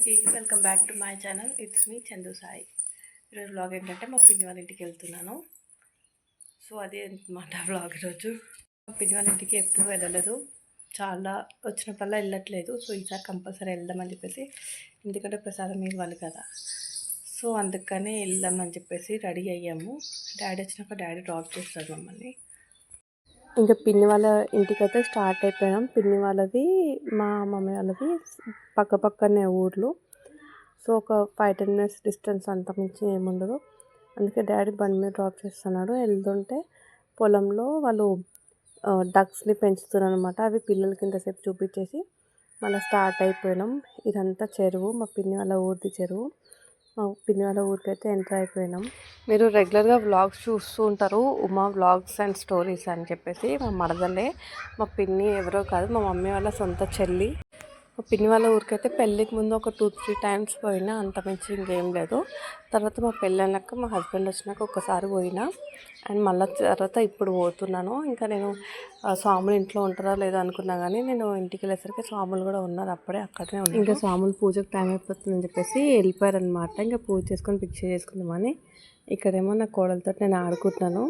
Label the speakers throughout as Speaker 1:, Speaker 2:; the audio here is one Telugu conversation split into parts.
Speaker 1: అందరికీ welcome back to my channel. It's me Chandu Sai. ఈరోజు వ్లాగ్ ఏంటంటే మా పిన్ని వాళ్ళ ఇంటికి వెళ్తున్నాను. సో అదే అనమాట వ్లాగ్. ఈరోజు మా పిన్ని వాళ్ళ ఇంటికి ఎప్పుడు వెళ్ళలేదు, చాలా వచ్చినప్పుడల్లా వెళ్ళట్లేదు. సో ఈసారి కంపల్సరీ వెళ్దామని చెప్పేసి, ఎందుకంటే ప్రసాదం ఇవ్వాలి కదా. సో అందుకనే వెళ్దామని చెప్పేసి రెడీ అయ్యాము. డాడీ వచ్చినాక డాడీ డ్రాప్ చేస్తారు మమ్మల్ని. ఇంకా పిన్ని వాళ్ళ ఇంటికైతే స్టార్ట్ అయిపోయాం. పిన్ని వాళ్ళది మా మమ్మీ వాళ్ళది పక్క పక్కనే ఊర్లు. సో ఒక 5-10 మినిట్స్ డిస్టెన్స్, అంత మించి ఏముండదు. అందుకే డాడీ బండి మీద డ్రాప్ చేస్తున్నాడు. వెళ్తుంటే పొలంలో వాళ్ళు డక్స్ని పెంచుతున్నారు అనమాట. అవి పిల్లలకి ఇంతసేపు చూపించేసి మళ్ళీ స్టార్ట్ అయిపోయినాం. ఇదంతా చెరువు, మా పిన్ని వాళ్ళ ఊరిది చెరువు. మా పిన్ని వాళ్ళ ఊరికైతే ఎంటర్ అయిపోయినాం. మీరు రెగ్యులర్గా వ్లాగ్స్ చూస్తూ ఉంటారు, ఉమా వ్లాగ్స్ అండ్ స్టోరీస్ అని చెప్పేసి. మా మరదలే, మా పిన్ని ఎవరో కాదు, మా మమ్మీ వాళ్ళ సొంత చెల్లి. మా పిన్ని వాళ్ళ ఊరికైతే పెళ్ళికి ముందు ఒక 2-3 టైమ్స్ పోయినా, అంత మించి ఇంకేం లేదు. తర్వాత మా పెళ్ళి అన్నాక మా హస్బెండ్ వచ్చినాక ఒక్కసారి పోయినా, అండ్ మళ్ళీ తర్వాత ఇప్పుడు పోతున్నాను. ఇంకా నేను స్వాములు ఇంట్లో ఉంటారా లేదా అనుకున్నా, కానీ నేను ఇంటికి వెళ్ళేసరికి స్వాములు కూడా ఉన్నారు, అప్పుడే అక్కడనే ఉన్నారు. ఇంకా స్వాములు పూజకు టైం అయిపోతుందని చెప్పేసి వెళ్ళిపోయారనమాట. ఇంకా పూజ చేసుకొని పిక్చర్ చేసుకుందామని. ఇక్కడేమో నా కోడలతో నేను ఆడుకుంటున్నాను.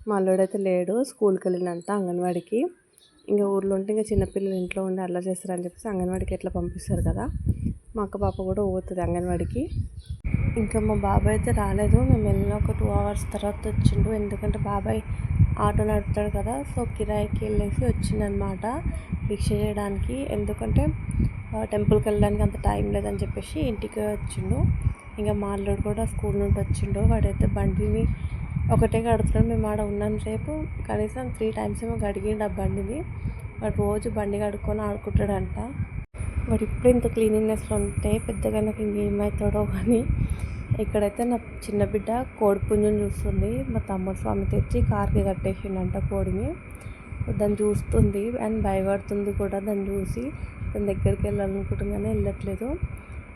Speaker 1: మా అల్లుడైతే లేడు, స్కూల్కి వెళ్ళినంత అంగన్వాడికి. ఇంకా ఊర్లో ఉంటే ఇంకా చిన్నపిల్లలు ఇంట్లో ఉండి అల్లరి చేస్తారని చెప్పేసి అంగన్వాడికి ఎట్లా పంపిస్తారు కదా. మా అక్క పాప కూడా పోతుంది అంగన్వాడికి. ఇంకా మా బాబాయ్ అయితే రాలేదు. మేము వెళ్ళిన ఒక 2 అవర్స్ తర్వాత వచ్చిండు. ఎందుకంటే బాబాయ్ ఆటో నడుపుతాడు కదా, సో కిరాయికి వెళ్ళేసి వచ్చిందనమాట భిక్ష చేయడానికి. ఎందుకంటే టెంపుల్కి వెళ్ళడానికి అంత టైం లేదని చెప్పేసి ఇంటికి వచ్చిండు. ఇంకా మా అల్లుడు కూడా స్కూల్ నుండి వచ్చిండు. వాడైతే బండిని ఒకటే కడుతున్నాడు. మేము ఆడ ఉన్నాను రేపు కనీసం 3 టైమ్స్ ఏమో కడిగిండు ఆ బండిని. వాడు రోజు బండి కడుక్కొని ఆడుకుంటాడంట. వాడు ఇప్పుడు ఇంత క్లీనింగ్నెస్లో ఉంటే పెద్దగా నాకు ఇంకేమవుతాడో కానీ. ఇక్కడైతే నా చిన్న బిడ్డ కోడి పుంజుని చూస్తుంది. మా తమ్ముడు స్వామి తెచ్చి కార్కి కట్టేసిండంట కోడిని. దాన్ని చూస్తుంది అండ్ భయపడుతుంది కూడా. దాన్ని చూసి దాని దగ్గరికి వెళ్ళాలనుకుంటుంది కానీ వెళ్ళట్లేదు.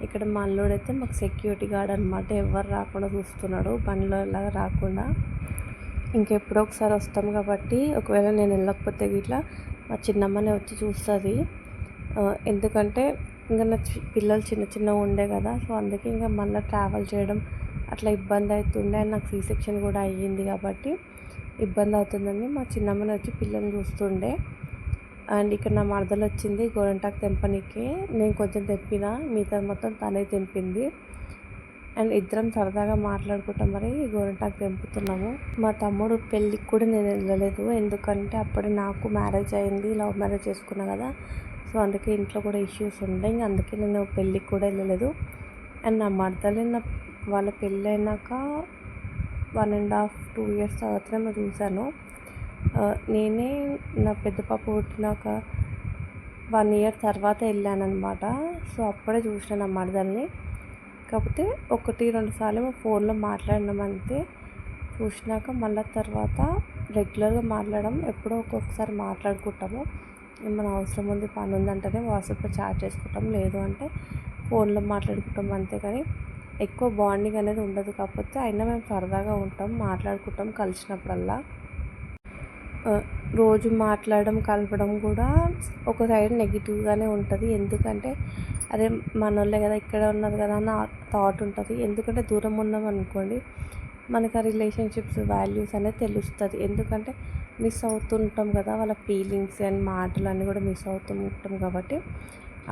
Speaker 1: ఇక్కడ మా అల్లుడైతే మాకు సెక్యూరిటీ గార్డ్ అనమాట. ఎవరు రాకుండా చూస్తున్నాడు, బండిలో లాగా రాకుండా. ఇంకెప్పుడో ఒకసారి వస్తాం కాబట్టి ఒకవేళ నేను వెళ్ళకపోతే ఇట్లా మా చిన్నమ్మనే వచ్చి చూస్తుంది. ఎందుకంటే ఇంకా నా పిల్లలు చిన్న ఉండే కదా, సో అందుకే ఇంకా మళ్ళీ ట్రావెల్ చేయడం అట్లా ఇబ్బంది అవుతుండే. అండ్ నాకు C-సెక్షన్ కూడా అయ్యింది కాబట్టి ఇబ్బంది అవుతుందని మా చిన్నమ్మని వచ్చి పిల్లల్ని చూస్తుండే. అండ్ ఇక్కడ నా మరదలు వచ్చింది గోరంటాకు తెంపనీకి. నేను కొంచెం తెంపిన, మిగతా మొత్తం తనే తెంపింది. అండ్ ఇద్దరం సరదాగా మాట్లాడుకుంటాం మరి గోరంటాకు తెంపుతున్నాము. మా తమ్ముడు పెళ్ళికి కూడా నేను వెళ్ళలేదు, ఎందుకంటే అప్పుడే నాకు మ్యారేజ్ అయింది, లవ్ మ్యారేజ్ చేసుకున్నా కదా. సో అందుకే ఇంట్లో కూడా ఇష్యూస్ ఉండే, ఇంకా అందుకే నేను పెళ్ళికి కూడా వెళ్ళలేదు. అండ్ నా మరదలు వాళ్ళ పెళ్ళి అయినాక 1.5-2 ఇయర్స్ తర్వాతనే చూశాను. నేనే నా పెద్ద పాప పుట్టినాక 1 ఇయర్ తర్వాత వెళ్ళానమాట. సో అప్పుడే చూసిన నా మరదల్ని. కాకపోతే 1-2 సార్లు మా ఫోన్లో మాట్లాడినాం అంతే. చూసినాక మళ్ళీ తర్వాత రెగ్యులర్గా మాట్లాడడం, ఎప్పుడో ఒక్కొక్కసారి మాట్లాడుకుంటాము. ఏమైనా అవసరం ఉంది, పని ఉందంటేనే వాట్సాప్లో చాట్ చేసుకుంటాం, లేదు అంటే ఫోన్లో మాట్లాడుకుంటాం అంతే. కానీ ఎక్కువ బాండింగ్ అనేది ఉండదు. కాకపోతే అయినా మేము సరదాగా ఉంటాం, మాట్లాడుకుంటాం కలిసినప్పుడల్లా. రోజు మాట్లాడడం కలపడం కూడా ఒక సైడ్ నెగిటివ్గానే ఉంటుంది. ఎందుకంటే అదే మనోళ్ళే కదా, ఇక్కడ ఉన్నది కదా అన్న థాట్ ఉంటుంది. ఎందుకంటే దూరం ఉన్నాం అనుకోండి, మనకు ఆ రిలేషన్షిప్స్ వాల్యూస్ అనేది తెలుస్తుంది. ఎందుకంటే మిస్ అవుతుంటాం కదా, వాళ్ళ ఫీలింగ్స్ అండ్ మాటలు అన్నీ కూడా మిస్ అవుతుంటాం. కాబట్టి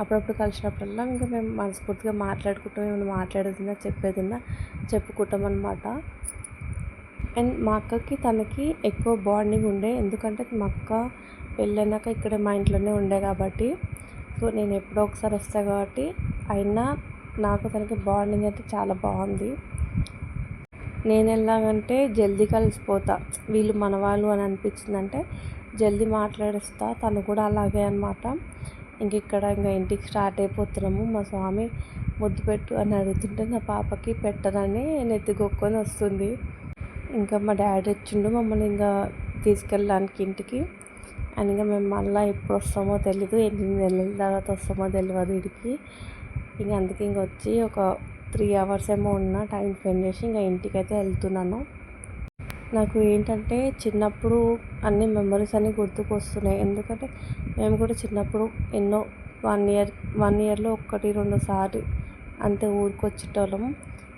Speaker 1: అప్పుడప్పుడు కలిసినప్పుడల్లా ఇంకా మేము మనస్ఫూర్తిగా మాట్లాడుకుంటాం. ఏమైనా మాట్లాడేదిన్నా చెప్పేదిన్నా చెప్పుకుంటాం అనమాట. అండ్ మా అక్కకి తనకి ఎక్కువ బాండింగ్ ఉండే, ఎందుకంటే మా అక్క పెళ్ళైనాక ఇక్కడ మా ఇంట్లోనే ఉండే కాబట్టి. సో నేను ఎప్పుడో ఒకసారి వస్తాను కాబట్టి అయినా నాకు తనకి బాండింగ్ అయితే చాలా బాగుంది. నేను ఎలాగంటే జల్దీ కలిసిపోతా, వీళ్ళు మనవాళ్ళు అని అనిపించిందంటే జల్దీ మాట్లాడిస్తా. తను కూడా అలాగే అనమాట. ఇక్కడ ఇంకా ఇంటికి స్టార్ట్ అయిపోతున్నాము. మా స్వామి ముద్దు పెట్టు అని అడుగుతుంటే నా పాపకి పెట్టనని నెత్తికొక్కొని వస్తుంది. ఇంకా మా డాడీ వచ్చిండు మమ్మల్ని ఇంకా తీసుకెళ్ళడానికి ఇంటికి. అండ్ ఇంకా మేము మళ్ళీ ఎప్పుడు వస్తామో తెలీదు, 8 నెలల తర్వాత వస్తామో తెలియదు వీడికి. ఇంకా అందుకే ఇంక వచ్చి ఒక 3 అవర్స్ ఏమో ఉన్న టైం స్పెండ్ చేసి ఇంకా ఇంటికైతే వెళ్తున్నాను. నాకు ఏంటంటే చిన్నప్పుడు అన్ని మెమరీస్ అన్నీ గుర్తుకు వస్తున్నాయి. ఎందుకంటే మేము కూడా చిన్నప్పుడు ఎన్నో 1 ఇయర్లో 1-2 సార్లు అంతే ఊరికొచ్చేటోళ్ళం.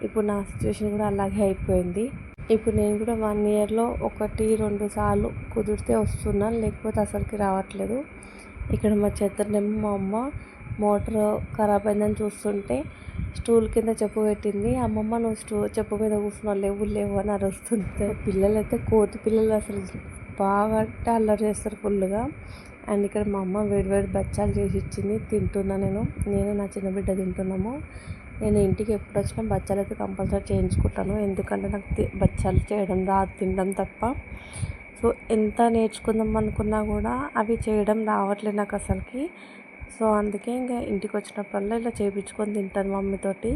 Speaker 1: ఇప్పుడు నా సిచ్యువేషన్ కూడా అలాగే అయిపోయింది. ఇప్పుడు నేను కూడా 1 ఇయర్లో 1, 2 సార్లు కుదిరితే వస్తున్నాను, లేకపోతే అసలుకి రావట్లేదు. ఇక్కడ మా చేద్దరినేమో మా అమ్మ మోటార్ ఖరాబ్ అయిందని చూస్తుంటే స్టూల్ కింద చెప్పు పెట్టింది. అమ్మమ్మ నువ్వు చెప్పు మీద కూర్చున్నావు, లేవు లేవు అని అరుస్తుంది. పిల్లలైతే కోతి పిల్లలు అసలు బాగా అంటే అల్లరి చేస్తారు ఫుల్గా. అండ్ ఇక్కడ మా అమ్మ వేడివేడి బచ్చాలు చేసి ఇచ్చింది, తింటున్నా. నేను నా చిన్న బిడ్డ తింటున్నాము. నేను ఇంటికి ఎప్పుడు వచ్చినా బచ్చాలు అయితే కంపల్సరీ చేయించుకుంటాను, ఎందుకంటే నాకు బచ్చాలు చేయడం రాదు, తినడం తప్ప. సో ఎంత నేర్చుకుందాం అనుకున్నా కూడా అవి చేయడం రావట్లేదు నాకు అసలుకి. సో అందుకే ఇంకా ఇంటికి వచ్చినప్పుడల్లా ఇలా చేయించుకొని తింటాను మమ్మీతోటి.